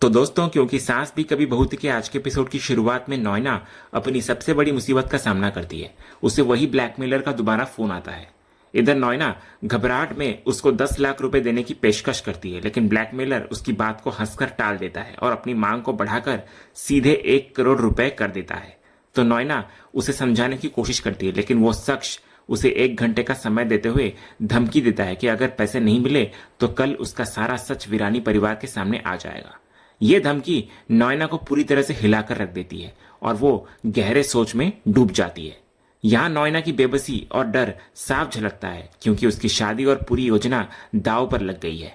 तो दोस्तों, क्योंकि सास भी कभी बहू थी के आज के एपिसोड की शुरुआत में नॉयना अपनी सबसे बड़ी मुसीबत का सामना करती है। उसे वही ब्लैकमेलर का दोबारा फोन आता है। इधर नॉयना घबराहट में उसको 10 लाख रुपए देने की पेशकश करती है, लेकिन ब्लैकमेलर उसकी बात को हंसकर टाल देता है और अपनी मांग को बढ़ाकर सीधे 1 करोड़ रुपए कर देता है। तो नॉयना उसे समझाने की कोशिश करती है, लेकिन वो शख्स उसे 1 घंटे का समय देते हुए धमकी देता है कि अगर पैसे नहीं मिले तो कल उसका सारा सच वीरानी परिवार के सामने आ जाएगा। ये धमकी नॉयना को पूरी तरह से हिलाकर रख देती है और वो गहरे सोच में डूब जाती है। यहां नॉयना की बेबसी और डर साफ झलकता है, क्योंकि उसकी शादी और पूरी योजना दांव पर लग गई है।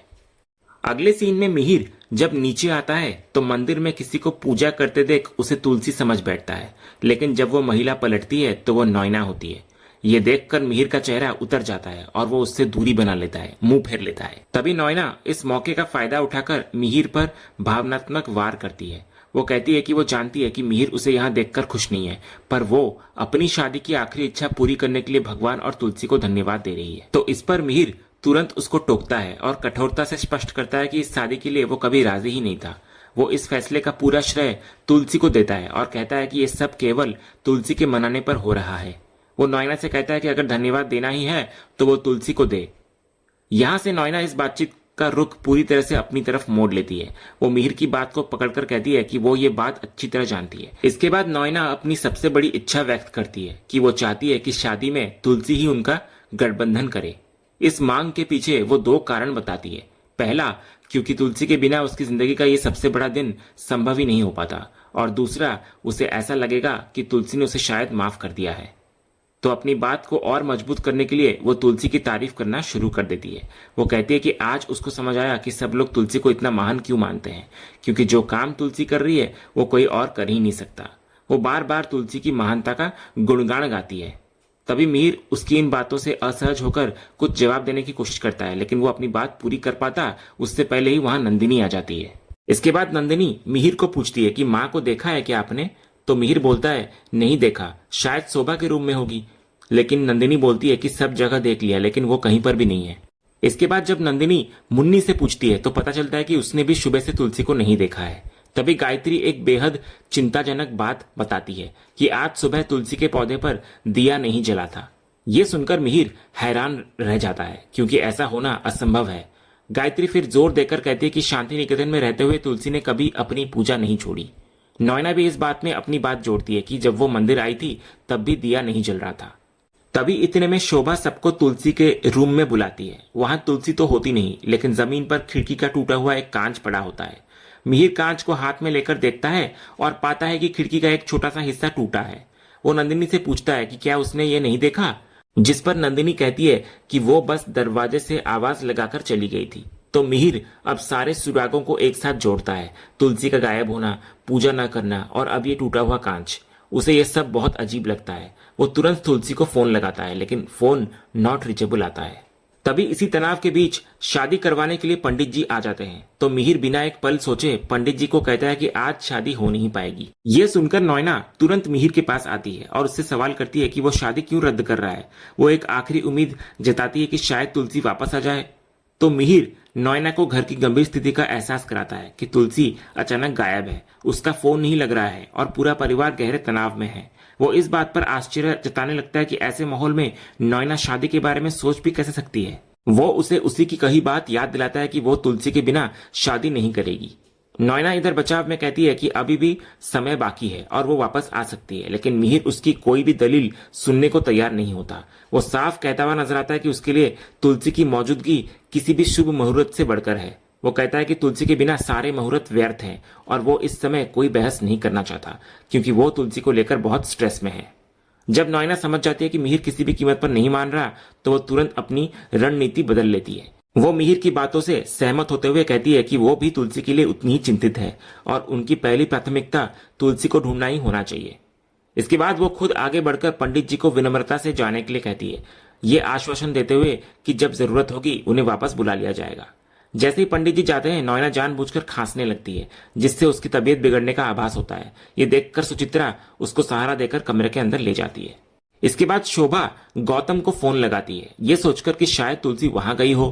अगले सीन में मिहिर जब नीचे आता है तो मंदिर में किसी को पूजा करते देख उसे तुलसी समझ बैठता है, लेकिन जब वो महिला पलटती है तो वो नॉयना होती है। ये देखकर मिहिर का चेहरा उतर जाता है और वो उससे दूरी बना लेता है, मुंह फेर लेता है। तभी नॉयना इस मौके का फायदा उठाकर मिहिर पर भावनात्मक वार करती है। वो कहती है कि वो जानती है कि मिहिर उसे यहाँ देखकर खुश नहीं है, पर वो अपनी शादी की आखिरी इच्छा पूरी करने के लिए भगवान और तुलसी को धन्यवाद दे रही है। तो इस पर मिहिर तुरंत उसको टोकता है और कठोरता से स्पष्ट करता है कि इस शादी के लिए वो कभी राजी ही नहीं था। वो इस फैसले का पूरा श्रेय तुलसी को देता है और कहता है कि ये सब केवल तुलसी के मनाने पर हो रहा है। वो नॉयना से कहता है कि अगर धन्यवाद देना ही है तो वो तुलसी को दे। यहां से नॉयना इस बातचीत का रुख पूरी तरह से अपनी तरफ मोड़ लेती है। वो मिहिर की बात को पकड़कर कहती है कि वो ये बात अच्छी तरह जानती है। इसके बाद नॉयना अपनी सबसे बड़ी इच्छा व्यक्त करती है कि वो चाहती है कि शादी में तुलसी ही उनका गठबंधन करे। इस मांग के पीछे वो 2 कारण बताती है। पहला, क्योंकि तुलसी के बिना उसकी जिंदगी का ये सबसे बड़ा दिन संभव ही नहीं हो पाता, और दूसरा, उसे ऐसा लगेगा कि तुलसी ने उसे शायद माफ कर दिया है। तो अपनी बात को और मजबूत करने के लिए वो तुलसी की तारीफ करना शुरू कर देती है। वो कहती है कि आज उसको समझ आया कि सब लोग तुलसी को इतना महान क्यों मानते हैं, क्योंकि जो काम तुलसी कर रही है वो कोई और कर ही नहीं सकता। वो बार बार तुलसी की महानता का गुणगान गाती है। तभी मिहिर उसकी इन बातों से असहज होकर कुछ जवाब देने की कोशिश करता है, लेकिन वो अपनी बात पूरी कर पाता उससे पहले ही वहां नंदिनी आ जाती है। इसके बाद नंदिनी मिहिर को पूछती है कि माँ को देखा है क्या आपने? तो मिहिर बोलता है, नहीं देखा, शायद शोभा के रूम में होगी। लेकिन नंदिनी बोलती है कि सब जगह देख लिया, लेकिन वो कहीं पर भी नहीं है। इसके बाद जब नंदिनी मुन्नी से पूछती है तो पता चलता है कि उसने भी सुबह से तुलसी को नहीं देखा है। तभी गायत्री एक बेहद चिंताजनक बात बताती है कि आज सुबह तुलसी के पौधे पर दिया नहीं जला था। ये सुनकर मिहिर हैरान रह जाता है, क्योंकि ऐसा होना असंभव है। गायत्री फिर जोर देकर कहती है कि शांति निकेतन में रहते हुए तुलसी ने कभी अपनी पूजा नहीं छोड़ी। नॉयना भी इस बात में अपनी बात जोड़ती है कि जब वो मंदिर आई थी तब भी दिया नहीं जल रहा था। तभी इतने में शोभा सबको तुलसी के रूम में बुलाती है। वहां तुलसी तो होती नहीं, लेकिन जमीन पर खिड़की का टूटा हुआ एक कांच पड़ा होता है। मिहिर कांच को हाथ में लेकर देखता है और पाता है कि खिड़की का एक छोटा सा हिस्सा टूटा है। वो नंदिनी से पूछता है कि क्या उसने ये नहीं देखा, जिस पर नंदिनी कहती है कि वो बस दरवाजे से आवाज लगाकर चली गई थी। तो मिहिर अब सारे सुरागों को एक साथ जोड़ता है, तुलसी का गायब होना, पूजा न करना और अब ये टूटा हुआ कांच। उसे यह सब बहुत अजीब लगता है। वो तुरंत तुलसी को फोन लगाता है, लेकिन फोन नॉट रीचेबल आता है। तभी इसी तनाव के बीच शादी करवाने के लिए पंडित जी आ जाते हैं। तो मिहिर बिना एक पल सोचे पंडित जी को कहता है कि आज शादी हो नहीं पाएगी। ये सुनकर नॉयना तुरंत मिहिर के पास आती है और उससे सवाल करती है कि वो शादी क्यों रद्द कर रहा है। वो एक आखिरी उम्मीद जताती है कि शायद तुलसी वापस आ जाए। तो मिहिर नॉयना को घर की गंभीर स्थिति का एहसास कराता है कि तुलसी अचानक गायब है, उसका फोन नहीं लग रहा है और पूरा परिवार गहरे तनाव में है। वो इस बात पर आश्चर्य जताने लगता है कि ऐसे माहौल में नॉयना शादी के बारे में सोच भी कैसे सकती है। वो उसे उसी की कही बात याद दिलाता है कि वो तुलसी के बिना शादी नहीं करेगी। नॉयना इधर बचाव में कहती है कि अभी भी समय बाकी है और वो वापस आ सकती है, लेकिन मिहिर उसकी कोई भी दलील सुनने को तैयार नहीं होता। वो साफ कहता हुआ नजर आता है कि उसके लिए तुलसी की मौजूदगी किसी भी शुभ मुहूर्त से बढ़कर है। वो कहता है कि तुलसी के बिना सारे मुहूर्त व्यर्थ हैं और वो इस समय कोई बहस नहीं करना चाहता, क्योंकि वो तुलसी को लेकर बहुत स्ट्रेस में है। जब नॉयना समझ जाती है कि मिहिर किसी भी कीमत पर नहीं मान रहा, तो वो तुरंत अपनी रणनीति बदल लेती है। वो मिहिर की बातों से सहमत होते हुए कहती है कि वो भी तुलसी के लिए उतनी ही चिंतित है और उनकी पहली प्राथमिकता तुलसी को ढूंढना ही होना चाहिए। इसके बाद वो खुद आगे बढ़कर पंडित जी को विनम्रता से जाने के लिए कहती है, ये आश्वासन देते हुए कि जब जरूरत होगी उन्हें वापस बुला लिया जाएगा। जैसे ही पंडित जी जाते हैं, नॉयना जानबूझकर खांसने लगती है, जिससे उसकी तबीयत बिगड़ने का आभास होता है। ये देखकर सुचित्रा उसको सहारा देकर कमरे के अंदर ले जाती है। इसके बाद शोभा गौतम को फोन लगाती है, ये सोचकर कि शायद तुलसी वहां गई हो।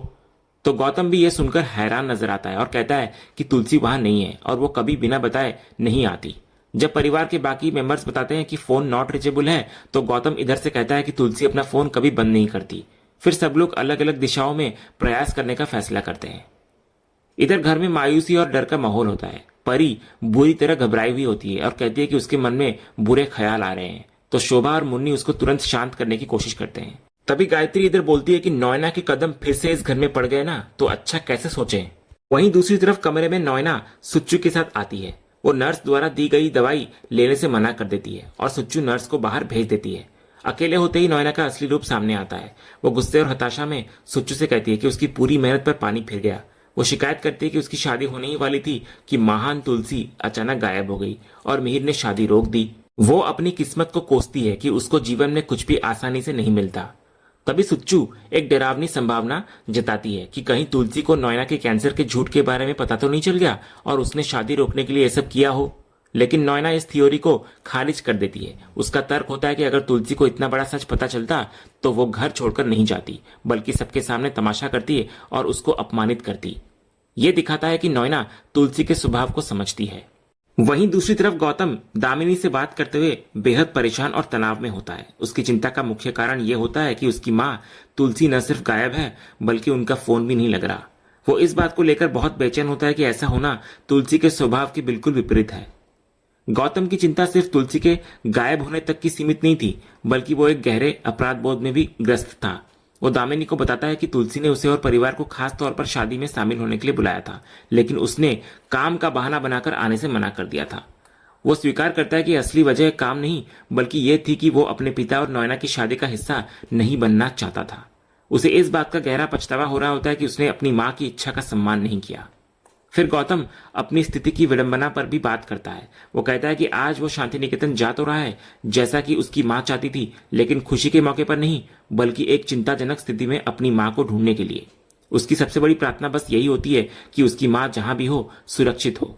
तो गौतम भी यह सुनकर हैरान नजर आता है और कहता है कि तुलसी वहां नहीं है और वो कभी बिना बताए नहीं आती। जब परिवार के बाकी मेंबर्स बताते हैं कि फोन नॉट रीचेबल है तो गौतम इधर से कहता है कि तुलसी अपना फोन कभी बंद नहीं करती। फिर सब लोग अलग अलग दिशाओं में प्रयास करने का फैसला करते हैं। इधर घर में मायूसी और डर का माहौल होता है। परी बुरी तरह घबराई हुई होती है और कहती है कि उसके मन में बुरे ख्याल आ रहे हैं। तो शोभा और मुन्नी उसको तुरंत शांत करने की कोशिश करते हैं। तभी गायत्री इधर बोलती है कि नौयना के कदम फिर से इस घर में पड़ गए ना तो अच्छा कैसे सोचें। वहीं दूसरी तरफ कमरे में नौयना सुच्चू के साथ आती है। वो नर्स द्वारा दी गई दवाई लेने से मना कर देती है और सुच्चू नर्स को बाहर भेज देती है। अकेले होते ही नौयना का असली रूप सामने आता है। वो गुस्से और हताशा में सुच्चू से कहती है कि उसकी पूरी मेहनत पर पानी फिर गया। वो शिकायत करती है कि उसकी शादी होने ही वाली थी कि महान तुलसी अचानक गायब हो गई और मिहिर ने शादी रोक दी। वो अपनी किस्मत को कोसती है कि उसको जीवन में कुछ भी आसानी से नहीं मिलता। तभी सुच्चू एक डरावनी संभावना जताती है कि कहीं तुलसी को नौयना के कैंसर के झूठ के बारे में पता तो नहीं चल गया और उसने शादी रोकने के लिए ये सब किया हो। लेकिन नौयना इस थ्योरी को खारिज कर देती है। उसका तर्क होता है कि अगर तुलसी को इतना बड़ा सच पता चलता तो वो घर छोड़कर नहीं जाती बल्कि सबके सामने तमाशा करती है और उसको अपमानित करती। ये दिखाता है कि नौयना तुलसी के स्वभाव को समझती है। वहीं दूसरी तरफ गौतम दामिनी से बात करते हुए बेहद परेशान और तनाव में होता है। उसकी चिंता का मुख्य कारण यह होता है कि उसकी माँ तुलसी न सिर्फ गायब है बल्कि उनका फोन भी नहीं लग रहा। वो इस बात को लेकर बहुत बेचैन होता है कि ऐसा होना तुलसी के स्वभाव के बिल्कुल विपरीत है। गौतम की चिंता सिर्फ तुलसी के गायब होने तक की सीमित नहीं थी बल्कि वो एक गहरे अपराध बोध में भी ग्रस्त था। वो दामिनी को बताता है कि तुलसी ने उसे और परिवार को खास तौर पर शादी में शामिल होने के लिए बुलाया था लेकिन उसने काम का बहाना बनाकर आने से मना कर दिया था। वो स्वीकार करता है कि असली वजह काम नहीं बल्कि ये थी कि वो अपने पिता और नौयना की शादी का हिस्सा नहीं बनना चाहता था। उसे इस बात का गहरा पछतावा हो रहा होता है कि उसने अपनी माँ की इच्छा का सम्मान नहीं किया। फिर गौतम अपनी स्थिति की विडंबना पर भी बात करता है। वो कहता है कि आज वो शांति निकेतन जा तो रहा है जैसा कि उसकी मां चाहती थी लेकिन खुशी के मौके पर नहीं बल्कि एक चिंताजनक स्थिति में अपनी मां को ढूंढने के लिए। उसकी सबसे बड़ी प्रार्थना बस यही होती है कि उसकी मां जहां भी हो सुरक्षित हो।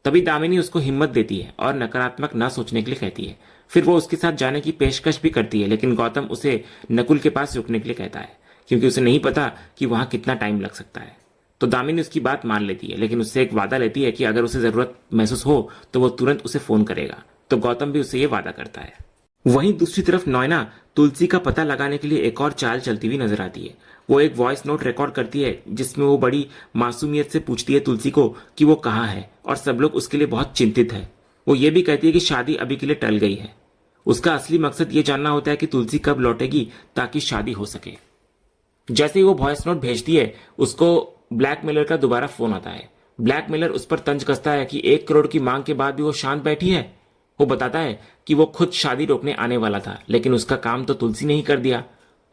तभी दामिनी उसको हिम्मत देती है और नकारात्मक न सोचने के लिए कहती है। फिर वो उसके साथ जाने की पेशकश भी करती है लेकिन गौतम उसे नकुल के पास रुकने के लिए कहता है क्योंकि उसे नहीं पता कि वहां कितना टाइम लग सकता है। तो दामिनी उसकी बात मान लेती है लेकिन उससे एक वादा लेती है कि अगर उसे जरूरत महसूस हो तो वो तुरंत उसे फोन करेगा। तो गौतम भी उससे ये वादा करता है। वहीं दूसरी तरफ नौयना तुलसी का पता लगाने के लिए एक और चाल चलती हुई नजर आती है। वो एक वॉइस नोट रिकॉर्ड करती है जिसमें वो बड़ी मासूमियत से पूछती है तुलसी को कि वो कहाँ है और सब लोग उसके लिए बहुत चिंतित है। वो ये भी कहती है कि शादी अभी के लिए टल गई है। उसका असली मकसद ये जानना होता है कि तुलसी कब लौटेगी ताकि शादी हो सके। जैसे ही वो वॉइस नोट भेजती है उसको ब्लैकमेलर का दोबारा फोन आता है। ब्लैकमेलर उस पर तंज कसता है कि 1 करोड़ की मांग के बाद भी वो शांत बैठी है। वो बताता है कि वो खुद शादी रोकने आने वाला था लेकिन उसका काम तो तुलसी ने ही कर दिया।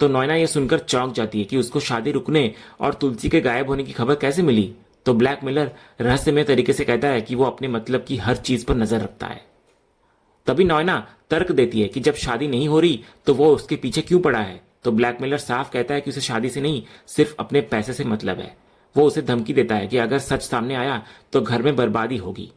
तो नौयना यह सुनकर चौंक जाती है कि उसको शादी रुकने और तुलसी के गायब होने की खबर कैसे मिली। तो ब्लैकमेलर रहस्यमय तरीके से कहता है कि वो अपने मतलब की हर चीज पर नजर रखता है। तभी नौयना तर्क देती है कि जब शादी नहीं हो रही तो वो उसके पीछे क्यों पड़ा है। तो ब्लैकमेलर साफ कहता है कि उसे शादी से नहीं सिर्फ अपने पैसे से मतलब है। वो उसे धमकी देता है कि अगर सच सामने आया तो घर में बर्बादी होगी।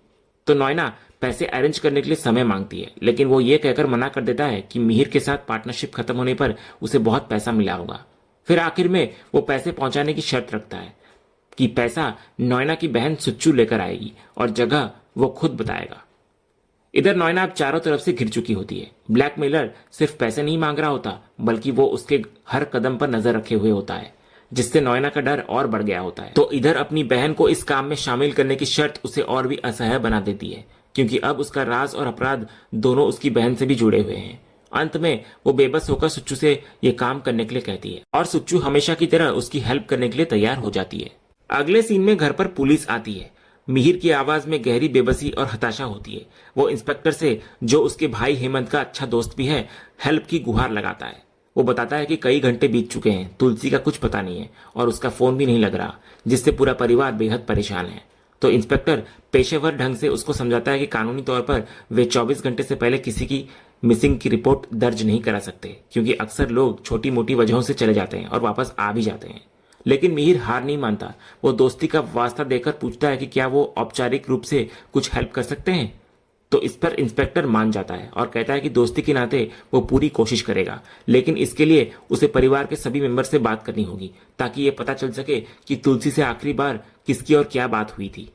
तो नौयना पैसे अरेंज करने के लिए समय मांगती है लेकिन वो ये कहकर मना कर देता है कि मिहिर के साथ पार्टनरशिप खत्म होने पर उसे बहुत पैसा मिला होगा। फिर आखिर में वो पैसे पहुंचाने की शर्त रखता है कि पैसा नौयना की बहन सुच्चू लेकर आएगी और जगह वो खुद बताएगा। इधर नौयना अब चारों तरफ से घिर चुकी होती है। ब्लैकमेलर सिर्फ पैसे नहीं मांग रहा होता बल्कि वो उसके हर कदम पर नजर रखे हुए होता है जिससे नौयना का डर और बढ़ गया होता है। तो इधर अपनी बहन को इस काम में शामिल करने की शर्त उसे और भी असह्य बना देती है क्योंकि अब उसका राज और अपराध दोनों उसकी बहन से भी जुड़े हुए हैं। अंत में वो बेबस होकर सुच्चू से ये काम करने के लिए कहती है और सुच्चू हमेशा की तरह उसकी हेल्प करने के लिए तैयार हो जाती है। अगले सीन में घर पर पुलिस आती है। मिहिर की आवाज में गहरी बेबसी और हताशा होती है। वो इंस्पेक्टर से, जो उसके भाई हेमंत का अच्छा दोस्त भी है, हेल्प की गुहार लगाता है। वो बताता है कि कई घंटे बीत चुके हैं, तुलसी का कुछ पता नहीं है और उसका फोन भी नहीं लग रहा जिससे पूरा परिवार बेहद परेशान है। तो इंस्पेक्टर पेशेवर ढंग से उसको समझाता है कि कानूनी तौर पर वे 24 घंटे से पहले किसी की मिसिंग की रिपोर्ट दर्ज नहीं करा सकते क्योंकि अक्सर लोग छोटी मोटी वजहों से चले जाते हैं और वापस आ भी जाते हैं। लेकिन मिहिर हार नहीं मानता। वो दोस्ती का वास्ता देकर पूछता है कि क्या वो औपचारिक रूप से कुछ हेल्प कर सकते हैं। तो इस पर इंस्पेक्टर मान जाता है और कहता है कि दोस्ती के नाते वो पूरी कोशिश करेगा, लेकिन इसके लिए उसे परिवार के सभी मेंबर से बात करनी होगी ताकि ये पता चल सके कि तुलसी से आखिरी बार किसकी और क्या बात हुई थी।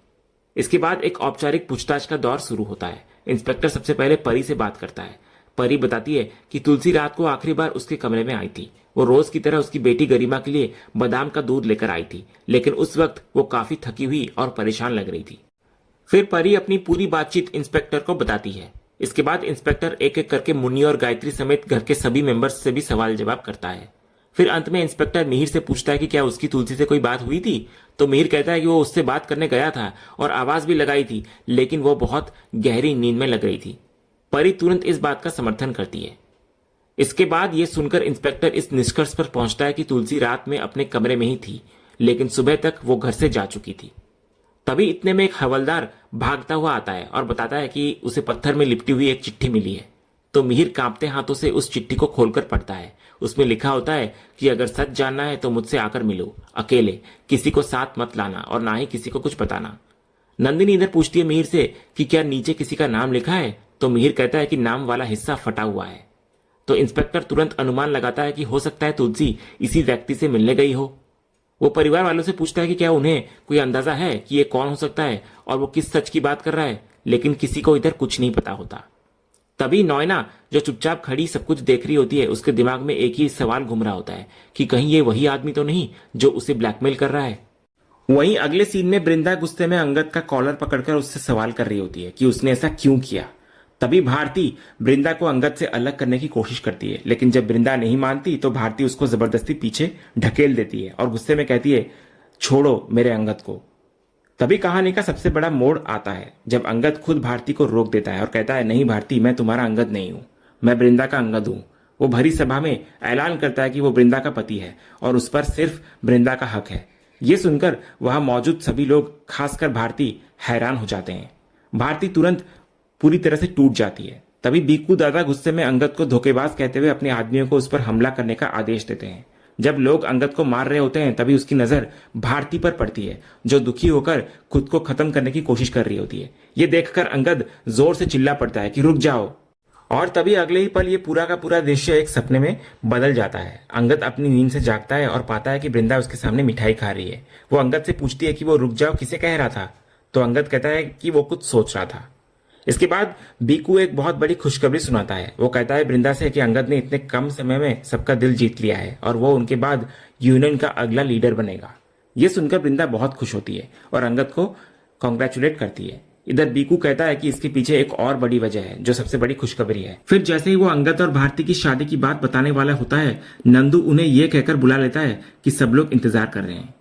इसके बाद एक औपचारिक पूछताछ का दौर शुरू होता है। इंस्पेक्टर सबसे पहले परी से बात करता है। परी बताती है कि तुलसी रात को आखिरी बार उसके कमरे में आई थी। वो रोज की तरह उसकी बेटी गरिमा के लिए बादाम का दूध लेकर आई थी, लेकिन उस वक्त वो काफी थकी हुई और परेशान लग रही थी। फिर परी अपनी पूरी बातचीत इंस्पेक्टर को बताती है। इसके बाद इंस्पेक्टर एक एक करके मुन्नी और गायत्री समेत घर के सभी मेंबर्स से भी सवाल जवाब करता है। फिर अंत में इंस्पेक्टर मिहिर से पूछता है कि क्या उसकी तुलसी से कोई बात हुई थी। तो मिहिर कहता है कि वो उससे बात करने गया था और आवाज भी लगाई थी, लेकिन वो बहुत गहरी नींद में लग रही थी। परी तुरंत इस बात का समर्थन करती है। इसके बाद ये सुनकर इंस्पेक्टर इस निष्कर्ष पर पहुंचता है कि तुलसी रात में अपने कमरे में ही थी, लेकिन सुबह तक वो घर से जा चुकी थी। तभी इतने में एक हवलदार भागता हुआ आता है और बताता है कि उसे पत्थर में लिपटी हुई एक चिट्ठी मिली है। तो मिहिर कांपते हाथों से उस चिट्ठी को खोलकर पढ़ता है। उसमें लिखा होता है कि अगर सच जानना है तो मुझसे आकर मिलो, अकेले, किसी को साथ मत लाना और ना ही किसी को कुछ बताना। नंदिनी इधर पूछती है मिहिर से कि क्या नीचे किसी का नाम लिखा है। तो मिहिर कहता है कि नाम वाला हिस्सा फटा हुआ है। तो इंस्पेक्टर तुरंत अनुमान लगाता है कि हो सकता है तुलसी इसी व्यक्ति से मिलने गई हो। वो परिवार वालों से पूछता है कि क्या उन्हें कोई अंदाजा है कि ये कौन हो सकता है और वो किस सच की बात कर रहा है, लेकिन किसी को इधर कुछ नहीं पता होता। तभी नॉयना, जो चुपचाप खड़ी सब कुछ देख रही होती है, उसके दिमाग में एक ही सवाल घूम रहा होता है कि कहीं ये वही आदमी तो नहीं जो उसे ब्लैकमेल कर रहा है। वहीं अगले सीन में वृंदा गुस्से में अंगद का कॉलर पकड़कर उससे सवाल कर रही होती है कि उसने ऐसा क्यों किया। तभी भारती वृंदा को अंगद से अलग करने की कोशिश करती है, लेकिन जब वृंदा नहीं मानती तो भारती उसको जबरदस्ती पीछे ढकेल देती है और गुस्से में कहती है, छोड़ो मेरे अंगद को। तभी कहानी का सबसे बड़ा मोड़ आता है जब अंगद खुद भारती को रोक देता है और कहता है, नहीं भारती, मैं तुम्हारा अंगद नहीं हूं, मैं वृंदा का अंगद हूं। वो भरी सभा में ऐलान करता है कि वो वृंदा का पति है और उस पर सिर्फ वृंदा का हक है। ये सुनकर वहां मौजूद सभी लोग, खासकर भारती, हैरान हो जाते हैं। भारती तुरंत पूरी तरह से टूट जाती है। तभी बीकू दादा गुस्से में अंगद को धोखेबाज कहते हुए अपने आदमियों को उस पर हमला करने का आदेश देते हैं। जब लोग अंगद को मार रहे होते हैं तभी उसकी नजर भारती पर पड़ती है, जो दुखी होकर खुद को खत्म करने की कोशिश कर रही होती है। ये देखकर अंगद जोर से चिल्ला पड़ता है कि रुक जाओ। और तभी अगले ही पल ये पूरा का पूरा दृश्य एक सपने में बदल जाता है। अंगद अपनी नींद से जागता है और पाता है कि वृंदा उसके सामने मिठाई खा रही है। वो अंगद से पूछती है कि वो रुक जाओ किसे कह रहा था। तो अंगद कहता है कि वो कुछ सोच रहा था। इसके बाद बीकू एक बहुत बड़ी खुशखबरी सुनाता है। वो कहता है वृंदा से कि अंगद ने इतने कम समय में सबका दिल जीत लिया है और वो उनके बाद यूनियन का अगला लीडर बनेगा। ये सुनकर वृंदा बहुत खुश होती है और अंगद को कॉन्ग्रेचुलेट करती है। इधर बीकू कहता है कि इसके पीछे एक और बड़ी वजह है, जो सबसे बड़ी खुशखबरी है। फिर जैसे ही वो अंगद और भारती की शादी की बात बताने वाला होता है, नंदू उन्हें यह कहकर बुला लेता है कि सब लोग इंतजार कर रहे हैं।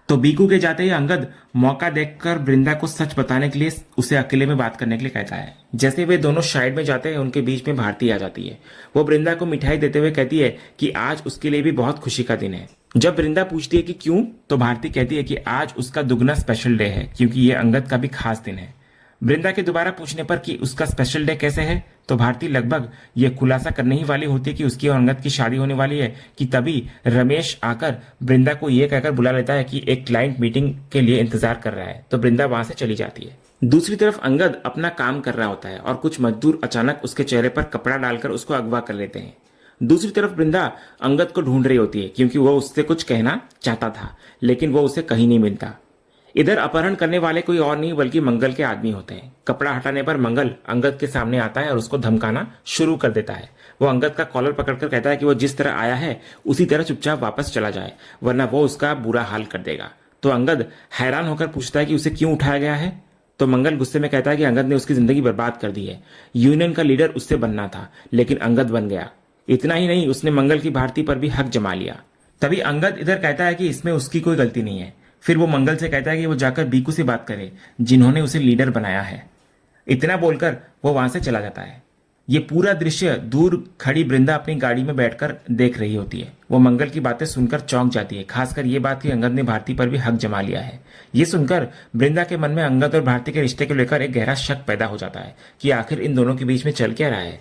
तो बीकू के जाते ही अंगद मौका देखकर वृंदा को सच बताने के लिए उसे अकेले में बात करने के लिए कहता है। जैसे वे दोनों साइड में जाते हैं, उनके बीच में भारती आ जाती है। वो वृंदा को मिठाई देते हुए कहती है कि आज उसके लिए भी बहुत खुशी का दिन है। जब वृंदा पूछती है कि क्यों, तो भारती कहती है कि आज उसका दुगना स्पेशल डे है, क्योंकि ये अंगद का भी खास दिन है। वृंदा के दोबारा पूछने पर कि उसका स्पेशल डे कैसे है, तो भारती लगभग ये खुलासा करने ही वाली होती है कि उसकी और अंगद की शादी होने वाली है कि तभी रमेश आकर वृंदा को यह कहकर बुला लेता है कि एक क्लाइंट मीटिंग के लिए इंतजार कर रहा है। तो वृंदा वहां से चली जाती है। दूसरी तरफ अंगद अपना काम कर रहा होता है और कुछ मजदूर अचानक उसके चेहरे पर कपड़ा डालकर उसको अगवा कर लेते हैं। दूसरी तरफ वृंदा अंगद को ढूंढ रही होती है, क्योंकि वो उससे कुछ कहना चाहता था, लेकिन वो उसे कहीं नहीं मिलता। इधर अपहरण करने वाले कोई और नहीं बल्कि मंगल के आदमी होते हैं। कपड़ा हटाने पर मंगल अंगद के सामने आता है और उसको धमकाना शुरू कर देता है। वो अंगद का कॉलर पकड़कर कहता है कि वो जिस तरह आया है उसी तरह चुपचाप वापस चला जाए, वरना वो उसका बुरा हाल कर देगा। तो अंगद हैरान होकर पूछता है कि उसे क्यों उठाया गया है। तो मंगल गुस्से में कहता है कि अंगद ने उसकी जिंदगी बर्बाद कर दी है। यूनियन का लीडर उससे बनना था, लेकिन अंगद बन गया। इतना ही नहीं, उसने मंगल की भारती पर भी हक जमा लिया। तभी अंगद इधर कहता है कि इसमें उसकी कोई गलती नहीं है। फिर वो मंगल से कहता है कि वो जाकर बीकू से बात करे, जिन्होंने उसे लीडर बनाया है। इतना बोलकर वो वहां से चला जाता है। ये पूरा दृश्य दूर खड़ी वृंदा अपनी गाड़ी में बैठकर देख रही होती है। वो मंगल की बातें सुनकर चौंक जाती है, खासकर ये बात कि अंगद ने भारती पर भी हक जमा लिया है। ये सुनकर वृंदा के मन में अंगद और भारती के रिश्ते को लेकर एक गहरा शक पैदा हो जाता है कि आखिर इन दोनों के बीच में चल क्या रहा है।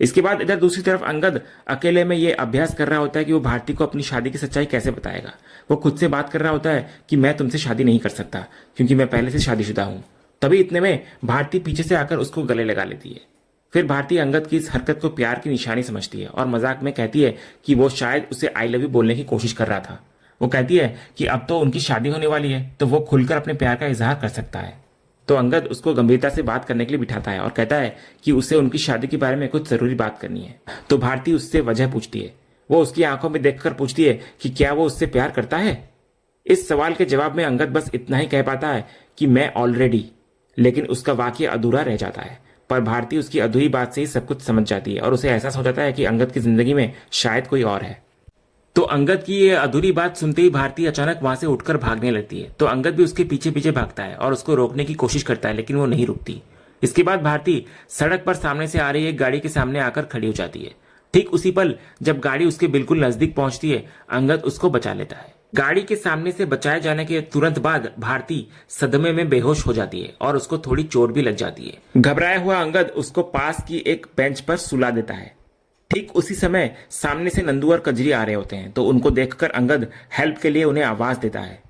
इसके बाद इधर दूसरी तरफ अंगद अकेले में ये अभ्यास कर रहा होता है कि वो भारती को अपनी शादी की सच्चाई कैसे बताएगा। वो खुद से बात कर रहा होता है कि मैं तुमसे शादी नहीं कर सकता, क्योंकि मैं पहले से शादीशुदा हूं। तभी इतने में भारती पीछे से आकर उसको गले लगा लेती है। फिर भारती अंगद की इस हरकत को प्यार की निशानी समझती है और मजाक में कहती है कि वो शायद उसे आई लव यू बोलने की कोशिश कर रहा था। वो कहती है कि अब तो उनकी शादी होने वाली है तो वो खुलकर अपने प्यार का इजहार कर सकता है। तो अंगद उसको गंभीरता से बात करने के लिए बिठाता है और कहता है कि उसे उनकी शादी के बारे में कुछ जरूरी बात करनी है। तो भारती उससे वजह पूछती है। वो उसकी आंखों में देखकर पूछती है कि क्या वो उससे प्यार करता है। इस सवाल के जवाब में अंगद बस इतना ही कह पाता है कि मैं ऑलरेडी, लेकिन उसका वाक्य अधूरा रह जाता है। पर भारती उसकी अधूरी बात से ही सब कुछ समझ जाती है और उसे एहसास हो जाता है कि अंगद की जिंदगी में शायद कोई और है। तो अंगद की ये अधूरी बात सुनते ही भारती अचानक वहां से उठकर भागने लगती है। तो अंगद भी उसके पीछे पीछे भागता है और उसको रोकने की कोशिश करता है, लेकिन वो नहीं रुकती। इसके बाद भारती सड़क पर सामने से आ रही एक गाड़ी के सामने आकर खड़ी हो जाती है। ठीक उसी पल जब गाड़ी उसके बिल्कुल नजदीक पहुंचती है, अंगद उसको बचा लेता है। गाड़ी के सामने से बचाए जाने के तुरंत बाद भारती सदमे में बेहोश हो जाती है और उसको थोड़ी चोट भी लग जाती है। घबराया हुआ अंगद उसको पास की एक बेंच पर सुला देता है। ठीक उसी समय सामने से नंदू और कजरी आ रहे होते हैं, तो उनको देखकर अंगद हेल्प के लिए उन्हें आवाज देता है।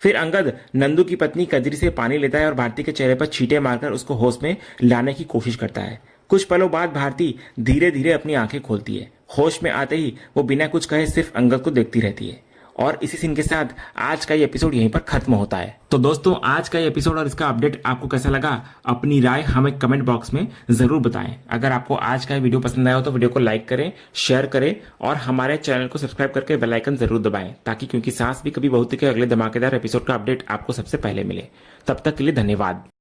फिर अंगद नंदू की पत्नी कजरी से पानी लेता है और भारती के चेहरे पर छींटे मारकर उसको होश में लाने की कोशिश करता है। कुछ पलों बाद भारती धीरे धीरे अपनी आंखें खोलती है। होश में आते ही वो बिना कुछ कहे सिर्फ अंगद को देखती रहती है। और इसी सीन के साथ आज का ये एपिसोड यहीं पर खत्म होता है। तो दोस्तों, आज का ये एपिसोड और इसका अपडेट आपको कैसा लगा, अपनी राय हमें कमेंट बॉक्स में जरूर बताएं। अगर आपको आज का ये वीडियो पसंद आया हो तो वीडियो को लाइक करें, शेयर करें और हमारे चैनल को सब्सक्राइब करके बेल आइकन जरूर दबाएं, ताकि क्योंकि सांस भी कभी बहुत के अगले धमाकेदार एपिसोड का अपडेट आपको सबसे पहले मिले। तब तक के लिए धन्यवाद।